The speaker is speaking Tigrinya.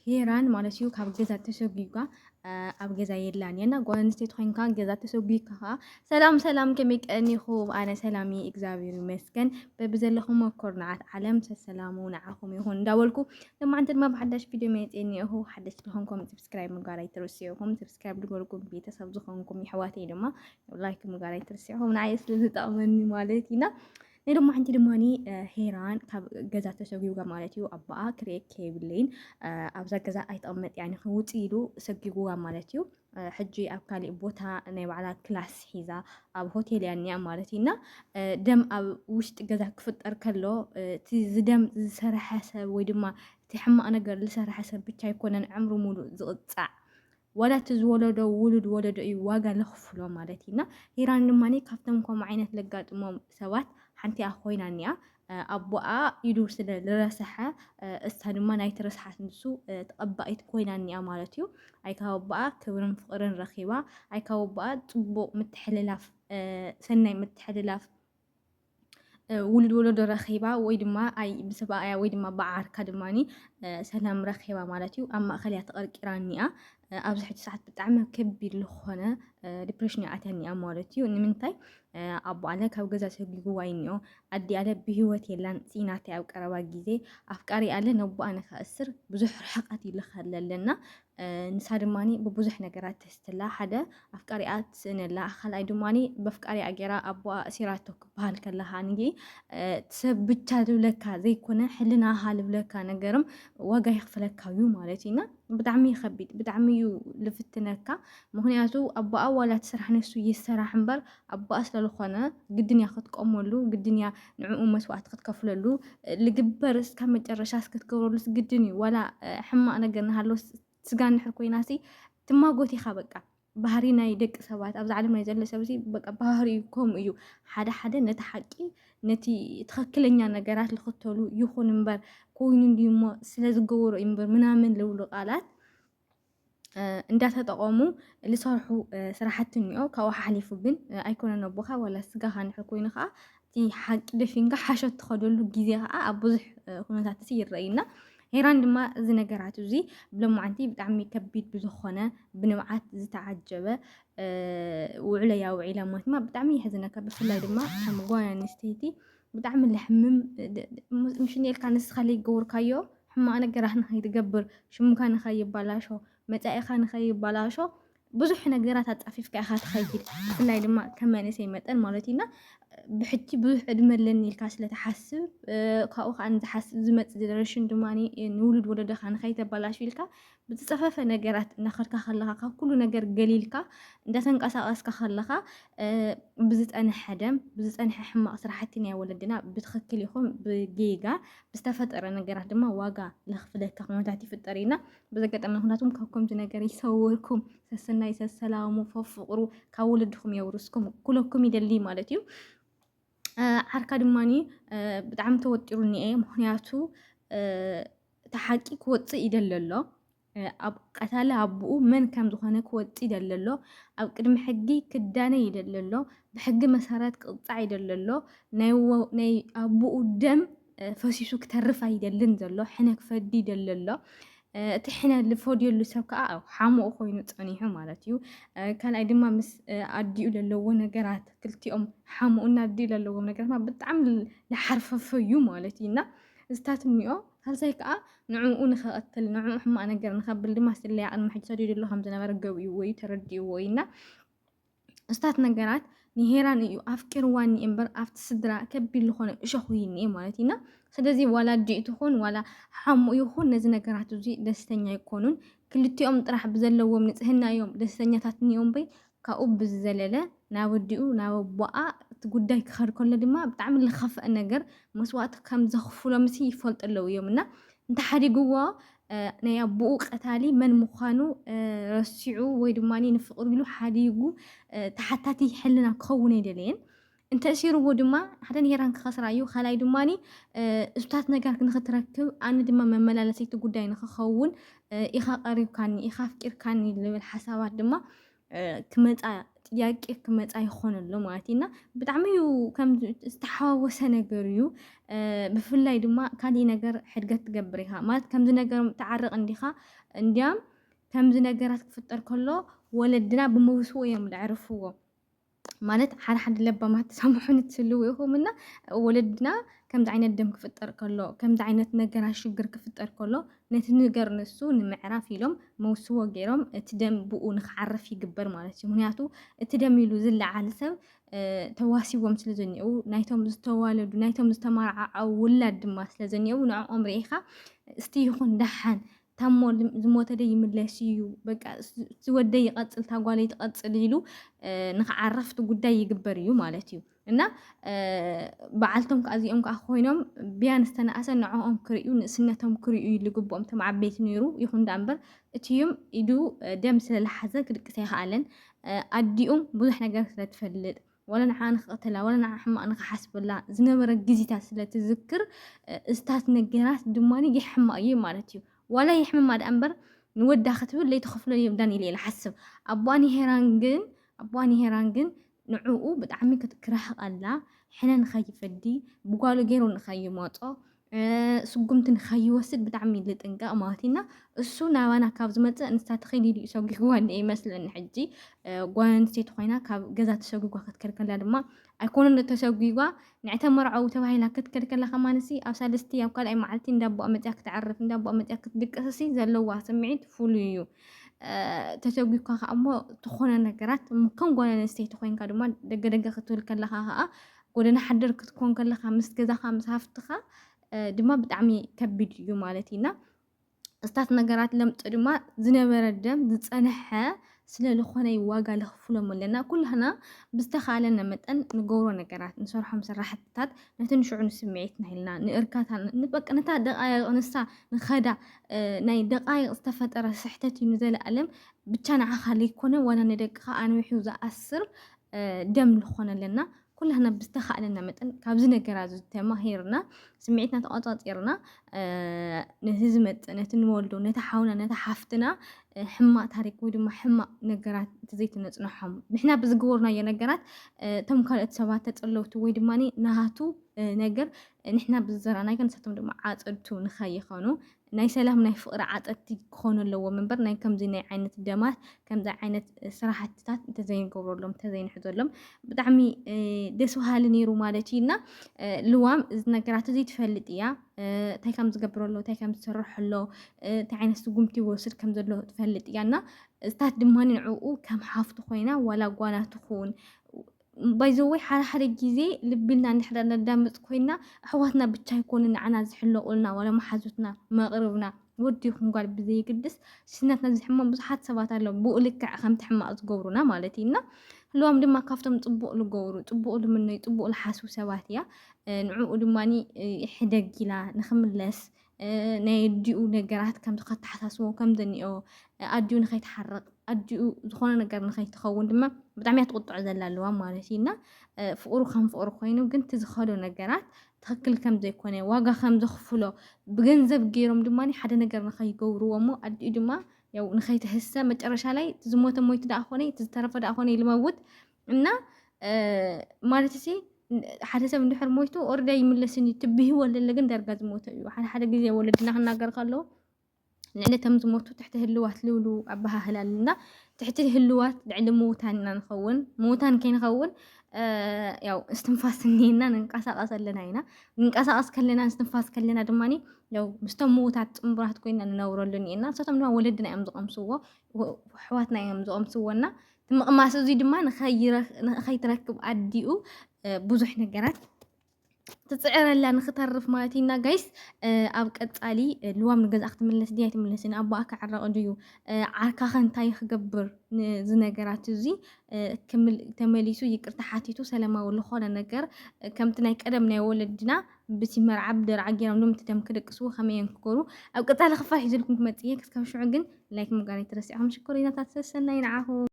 ሄራን ማለት እዩ ካብ ገዛ ተሰጊጋ ኣብ ገዛ የላን የና ጓል ኣንስተይቲ ኮይንካ ገዛ ተሰጊግካ ሰላም ሰላም ከመይ ቀኒኹም ኣነ ሰላም እግዚኣብሔር ይመስገን በብዘለኹም ኮርናዓት ዓለም ሰላሙ ንዓኹም ይኹን እንዳበልኩ ለማዓንቲ ድማ ብሓዳሽ ቪድዮ መፅእ እኒአኹ ሓደሽ ዝኾንኩም ሰብስክራይብ ምግባር ኣይትርስዑኹም ሰብስክራይብ ዝገበርኩም ቤተሰብ ዝኾንኩም ኣሕዋተይ ድማ ላይክ ምግባር ኣይትርስዑኹም ንዓይ ስለዝጠቕመኒ ማለት ኢና ናይ ድማ ሓንቲ ድማኒ ሄራን ካብ ገዛ ተሰጊጋ ማለት እዩ ኣባኣ ክሪኤት ከይብለይን ኣብዛ ገዛ ኣይጠቕመጥ ያኒ ክውፅ ኢሉ ሰጊጉዋ ማለት እዩ ሕጂ ኣብ ካሊእ ቦታ ናይ ባዕላ ክላስ ሒዛ ኣብ ሆቴል እያ እኒኣ ማለት ኢና ደም ኣብ ውሽጢ ገዛ ክፍጠር ከሎ እቲ ዝደም ዝሰርሐ ሰብ ወይ ድማ እቲ ሕማቕ ነገር ዝሰርሐ ሰብ ብቻ ኣይኮነን ዕምሪ ሙሉእ ዝቕፃዕ ወላ እቲ ዝወለዶ ውሉድ ወለዶ እዩ ዋጋ ለኽፍሎ ማለት ኢና ሄራን ድማኒ ካብቶም ከምኡ ዓይነት ለጋጥሞም ሰባት ሓንቲ ኮይና እኒኣ ኣቦኣ ኢዱ ስለ ዝረስሐ እስታ ድማ ናይቲ ርስሓት ንሱ ተቐባኢት ኮይና እኒኣ ማለት እዩ ኣይ ካብ ኣቦኣ ክብርን ፍቕርን ረኺባ ኣይ ካብ ኣቦኣ ፅቡቕ ምትሕልላፍ ሰናይ ምትሕልላፍ ውሉድ ወለዶ ረኺባ ወይ ድማ ኣይ ብሰብኣያ ወይ ድማ ብዓርካ ድማኒ ሰላም ረኺባ ማለት እዩ ኣብ ማእኸል እያ ተቐርቂራ እኒኣ ኣብዚ ሕጂ ሰዓት ብጣዕሚ ከቢድ ዝኾነ ዲፕሬሽን ኣትያ እኒኣ ማለት እዩ ንምንታይ ኣቦኣለ ካብ ገዛ ሰጊግዋ እኒኦ ኣዲኣለ ብሂወት የላን ፅናተይ ኣብ ቀረባ ግዜ ኣፍቃሪ ኣለ ነቦኣ ንኸእስር ብዙሕ ርሕቐት ይልኸል ኣለና ንሳ ድማኒ ብብዙሕ ነገራት ተስትላ ሓደ ኣፍቃሪኣ ትስእነላ ካልኣይ ድማኒ በፍቃሪኣ ገይራ ኣቦኣ እሲራቶ ክበሃል ከለኻ ንጊ ሰብ ብቻ ዝብለካ ዘይኮነ ሕልናሃ ዝብለካ ነገርም ዋጋ ይኽፍለካ እዩ ማለት ኢና ብጣዕሚ ይኸቢድ ብጣዕሚ እዩ ልፍትነካ ምክንያቱ ኣቦኣ ዋላ ትስራሕ ነሱ ይሰራሕ እምበር ኣቦኣ ስለዝኾነ ግድን እያ ክትቆመሉ ግድን እያ ንዕኡ መስዋዕቲ ክትከፍለሉ ልግበር እስካብ መጨረሻ እስክትገብረሉ ግድን እዩ ዋላ ሕማቕ ነገር ንሃሎ ስጋ ንሕር ኮይናሲ ትማጎት ኢኻ በቃ ባህሪ ናይ ደቂ ሰባት ኣብዚ ዓለም ናይ ዘሎ ሰብ በቃ ባህሪ ከምኡ እዩ ሓደ ሓደ ነቲ ሓቂ ነቲ ትኽክለኛ ነገራት ዝኽተሉ ይኹን እምበር ኮይኑ እንድዩ እሞ ስለዝገበሮ እዩ እምበር ምናምን ዝብሉ ቃላት እንዳተጠቐሙ ዝሰርሑ ስራሕቲ እኒኦ ካብኡ ሓሊፉ ግን ኣይኮነን ኣቦኻ ዋላ ስጋኻ ንሕር ኮይኑ ከዓ እቲ ሓቂ ደፊንካ ሓሸት ትኸደሉ ግዜ ከዓ ኣብ ብዙሕ ኩነታት ይረአይና ሄራን ድማ እዚ ነገራት እዚ ብሎማዓንቲ ብጣዕሚ ከቢድ ብዝኾነ ብንብዓት ዝተዓጀበ ውዕለ ያ ውዒላ ማለት ድማ ብጣዕሚ ይሕዝነካ ብፍላይ ድማ ከም ጓል ኣንስተይቲ ብጣዕሚ ልሕምም ምሽኔልካ ንስኻ ዘይገበርካዮ ሕማቕ ነገራት ንኸይትገብር ሽሙካ ንኸይበላሾ መፃኢኻ ንኸይበላሾ ብዙሕ ነገራት ኣፃፊፍካ ኢኻ ትኸይድ ብፍላይ ድማ ከም መንእሰይ መጠን ማለት ኢና ብሕጂ ብዙሕ ዕድመ ኣለኒ ኢልካ ስለተሓስብ ካብኡ ከዓ ንዝሓስብ ዝመፅእ ጀነሬሽን ድማኒ ንውሉድ ወለዶኻ ንኸይተበላሹ ኢልካ ብዝፀፈፈ ነገራት እናኸድካ ከለኻ ካብ ኩሉ ነገር ገሊልካ እንዳተንቀሳቐስካ ከለኻ ብዝፀንሐ ደም ብዝፀንሐ ሕማቕ ስራሕቲ ናይ ወለድና ብትኽክል ይኹን ብጌጋ ብዝተፈጠረ ነገራት ድማ ዋጋ ለኽፍለካ ኩነታት ይፍጠር ኢና ብዘጋጠመ ኩነታቱም ካብ ከምዚ ነገር ይሰውርኩም ሰሰናይ ሰሰላሙ ፈፍቕሩ ካብ ወለድኩም የውርስኩም ኩለኩም ይደሊ ማለት እዩ ዓርካ ድማኒ ብጣዕሚ ተወጢሩ እኒአ ምክንያቱ ተሓቂ ክወፅእ ይደሊ ኣሎ ኣብ ቀታለ ኣቦኡ መን ከም ዝኾነ ክወፅእ ይደሊ ኣሎ ኣብ ቅድሚ ሕጊ ክዳነ ይደሊ ኣሎ ብሕጊ መሰረት ክቕፃዕ ይደሊ ኣሎ ናይ ኣቦኡ ደም ፈሲሱ ክተርፍ ኣይደልን ዘሎ ሕነ ክፈዲ ይደሊ ኣሎ እቲ ሕነ ዝፈድየሉ ሰብ ከዓ ሓሙኡ ኮይኑ ፀኒሑ ማለት እዩ ካልኣይ ድማ ምስ ኣዲኡ ዘለዎ ነገራት ክልቲኦም ሓሙኡና ኣዲኡ ዘለዎም ነገራት ብጣዕሚ ዝሓርፈፈ እዩ ማለት እዩ እና እዝታት እኒኦ ካልሳይ ከዓ ንዕኡ ንኸቐትል ንዕኡ ሕማቕ ነገር ንኸብል ድማ ስለያ ቅድሚ ሕጂ ሰዲዱ ኣሎ ከም ዝነበረ ገቢእዎ እዩ ተረዲእዎ ኢና እዝታት ነገራት ንሄራን እዩ ኣፍቂርዋኒ እምበር ኣብቲ ስድራ ከቢድ ዝኾነ እሾኽ እዩ እኒአ ማለት ኢና ስለዚ ዋላ ዲኡ ትኹን ዋላ ሓሙኡ ይኹን ነዚ ነገራት እዚ ደስተኛ ይኮኑን ክልቲኦም ጥራሕ ብዘለዎም ንፅህና እዮም ደስተኛታት እኒኦም በይ ካብኡ ብዝዘለለ ናብ ኣዲኡ ናብ ኣቦኣ እቲ ጉዳይ ክኸድ ከሎ ድማ ብጣዕሚ ዝኸፍአ ነገር መስዋዕቲ ከም ዘኽፍሎም ይፈልጡ ኣለዉ እዮም እና እንተሓዲግዎ ናይ ኣቦኡ ቀታሊ መን ምዃኑ ረሲዑ ወይ ድማኒ ንፍቕር ኢሉ ሓዲጉ ተሓታቲ ሕልና ክኸውን ኣይደለየን እንተእሲርዎ ድማ ሓደ ሄራን ክኸስራ እዩ ካልኣይ ድማኒ እሱታት ነገር ንኽትረክብ ኣነ ድማ መመላለሰይቲ ጉዳይ ንክኸውን ኢኻ ቀሪብካኒ ኢኻ ኣፍቂርካኒ ዝብል ሓሳባት ድማ ክመፃ ጥያቄ ክመጻ ይኾነሎ ማለትና ብጣዕሚ እዩ ከም ዝተሓዋወሰ ነገር እዩ ብፍላይ ድማ ካሊእ ነገር ሕድገት ትገብር ኢኻ ማለት ከምዚ ነገር ተዓርቕ እንዲኻ እንዲያም ከምዚ ነገራት ክፍጠር ከሎ ወለድና ብመውስዎ እዮም ዝዕርፍዎ ማለት ሓደ ለባማት ሰምሑን ትስልው ይኹምና ወለድና ከምዚ ዓይነት ደም ክፍጠር ከሎ ከምዚ ዓይነት ነገራት ሽግር ክፍጠር ከሎ ነቲ ነገር ንሱ ንምዕራፍ ኢሎም መውስዎ ገይሮም እቲ ደም ብኡ ንክዓርፍ ይግበር ማለት እዩ ምክንያቱ እቲ ደም ኢሉ ዝለዓል ሰብ ተዋሲቦም ስለ ዘኒአው ናይቶም ዝተዋለዱ ናይቶም ዝተማርዓው ውላድ ድማ ስለ ዘኒአው ንዕኦም ርኢኻ እስቲ ይኹን ደሓን ታሞ ዝሞተ ደ ይምለስ እዩ በቃ ዝወደይ ይቐፅል ታጓለይ ትቐፅል ኢሉ ንክዓረፍቲ ጉዳይ ይግበር እዩ ማለት እዩ እና በዓልቶም ከኣዚኦም ከዓ ኮይኖም ቢያን ዝተነኣሰ ንዕኦም ክርእዩ ንእስነቶም ክርእዩ ልግብኦም ተም ዓበይቲ ነይሩ ይኹን ዳ እምበር እትዮም ኢዱ ደም ስለዝሓዘ ክድቅስ ኣይከኣለን ኣዲኦም ብዙሕ ነገር ስለትፈልጥ ولا نحن خطلا ولا نحن ما نخحسبلا زنبر جزيتات ስለትዝክር እስታት ነገራት ድማኒ ይሕማቅ እዩ ማለት እዩ ولا يحمم ماد أمبر نودع ختبل لي تخفله يبدأني لي الحسب أبواني هيرانجن نعوقو بتعمي كتكره الله حنا نخيف فدي بقالو غيرو نخيف ماتو سقمت نخيف وسد بتعمي لتنقا ماتينا السو ناوانا كاف زمت نستات خيلي لي سوقي قوان اي مثلا نحجي قوان ستيت خوينا كاف قزات سوقي قوان كتكركن لادما أكون نتسوقي قوان نعتمر عو تبعي لا كتكركن لخمانسي أو سالستي أو قال أي معلتين دابو أمتيك تعرف دابو أمتيك تدك أساسي زلوا سمعت فوليو تسوقي قوان أمو تخونا نقرات مكان قوان نستيت خوين كادوما دقا ختول كاللخا ها قولنا حدر كتكون كاللخا مسكزا خامس هافتخا دما بتعمي كبد يو مالتينا استات نقرات لم تدما زنبر الدم زتصنحه ስለ ዝኾነ ይዋጋ ለኽፍሎም ኣለና ኩልህና ብዝተኻለና መጠን ንገብሮ ነገራት ንሰርሖም ስራሕትታት ነቲ ንሽዑ ስምዒት ናይልና ንእርካታ ንበቃ ነታ ደቃይቕ ንሳ ንኸዳ ናይ ደቃይቕ ዝተፈጠረ ስሕተት እዩ ንዘለኣለም ብቻ ንዓኻ ለይኮነ ዋላ ንደቅኻ ኣንዊሑ ዝኣስር ደም ዝኾነ ኣለና ኩልህና ብዝተኻለና መጠን ካብዚ ነገራት ዝተማሂርና ስምዒትና ተቆፃፂርና ነቲ ዝመፅእ ነቲ ንወልዶ ነቲ ሓውና ነቲ ሓፍትና ሕማቅ ታሪክ ወይ ድማ ሕማቅ ነገራት ተዘይትነፅንሖም ንሕና ብዝገበርናዮ ነገራት እቶም ካልኦት ሰባት ተፀለውቲ ወይ ድማኒ ናሃቱ ነገር ንሕና ብዝዘራናዮ ንሳቶም ድማ ዓፀድቱ ንኸይኾኑ ናይ ሰላም ናይ ፍቅሪ ዓፀድቲ ክኾኑ ኣለዎም እምበር ናይ ከምዚ ናይ ዓይነት ደማት ከምዚ ዓይነት ስራሕትታት እንተዘይንገብረሎም እንተዘይንሕዘሎም ብጣዕሚ ደስ በሃሊ ነይሩ ማለት እዩና ልዋም እዚ ነገራት እዚ ትፈልጥ እያ እንታይ ከም ዝገብረሎ እንታይ ከም ዝሰርሐሎ እንታይ ዓይነት ስጉምቲ ወስድ ከም ዘሎ ትፈልጥ እያና እስታት ድማኒ ንዕኡ ከም ሓፍቱ ኮይና ዋላ ጓና ትኹን ባይዘወይ ሓደ ጊዜ ልብልና ንሕዳር ነዳምፅ ኮይና ኣሕዋትና ብቻ ይኮኑን ንዓና ዝሕለቁልና ወላ መሓዙትና መቕርብና ወዲ ይኹን ጓል ብዘይግድስ ስናትና ዝሕመም ብዙሓት ሰባት ኣለው ብኡ ልክዕ ከምቲ ሕማቅ ዝገብሩና ማለት እዩና ህልዋም ድማ ካብቶም ፅቡቅ ዝገብሩ ፅቡቅ ልምነይ ፅቡቅ ዝሓስቡ ሰባት እያ ንዕኡ ድማኒ ሕደግ ኢላ ንክምለስ ናይ ኣዲኡ ነገራት ከም ከተሓሳስቦ ከም ዘኒኦ ኣዲኡ ንኸይትሓረቕ ኣዲኡ ዝኾነ ነገር ንኸይትኸውን ድማ ብጣዕሚ እያ ትቁጥዖ ዘላ ኣለዋ ማለት እዩና ፍቅሩ ከም ፍቅሩ ኮይኑ ግን ትዝኸዶ ነገራት ትክክል ከም ዘይኮነ ዋጋ ከም ዘኽፍሎ ብገንዘብ ገይሮም ድማኒ ሓደ ነገር ንኸይገብርዎ እሞ ኣዲኡ ድማ ያው ንኸይትህሰ መጨረሻ ላይ ዝሞተ ሞይቱ ዳ ኾነ ዝተረፈ ዳ ኾነ ይልመውት እና ማለት እሲ ሓደ ሰብ እንድሕር ሞይቱ ኦርዳ ይምለስኒ ትብሂ ወለለ ግን ዳርጋ ዝሞተ እዩ ሓደ ግዜ ወለድና ክናገር ከለዉ ንዕለቶም ዝሞቱ ትሕቲ ህልዋት ልብሉ ኣባሃህላልና ትሕቲ ህልዋት ልዕሊ ምውታን ኢና ንኸውን ምውታን ከይንኸውን ያው እስትንፋስ እኒአና ንንቀሳቐስ ኣለና ኢና ንንቀሳቐስ ከለና እስትንፋስ ከለና ድማኒ ያው ምስቶም ምውታት ፅምብራት ኮይና ንነብረሉ እኒአና ንሳቶም ድማ ወለድና እዮም ዝቐምስዎ ኣሕዋትና እዮም ዝቐምስዎና ምቕማስ እዙይ ድማ ንኸይትረክብ ኣዲኡ ብዙሕ ነገራት تسعر لنا خطر مالتينا جايس أبقى تالي الوام نجز أخت من السديات من السنة أبغى أكعر أوديو عركا خن تايخ جبر زنجرات زي كمل تمليسو يكرتحاتيتو سلامة والخونة نجر كم تنايك أدم نولدنا بسمر عبد عجينا ونوم تتم كده كسو خمين كورو أبقى تالي خفاح يزلكم كمتية كسكم شو عجن لكن مقارنة ترسيهم شكرين تاتسسنا ينعهو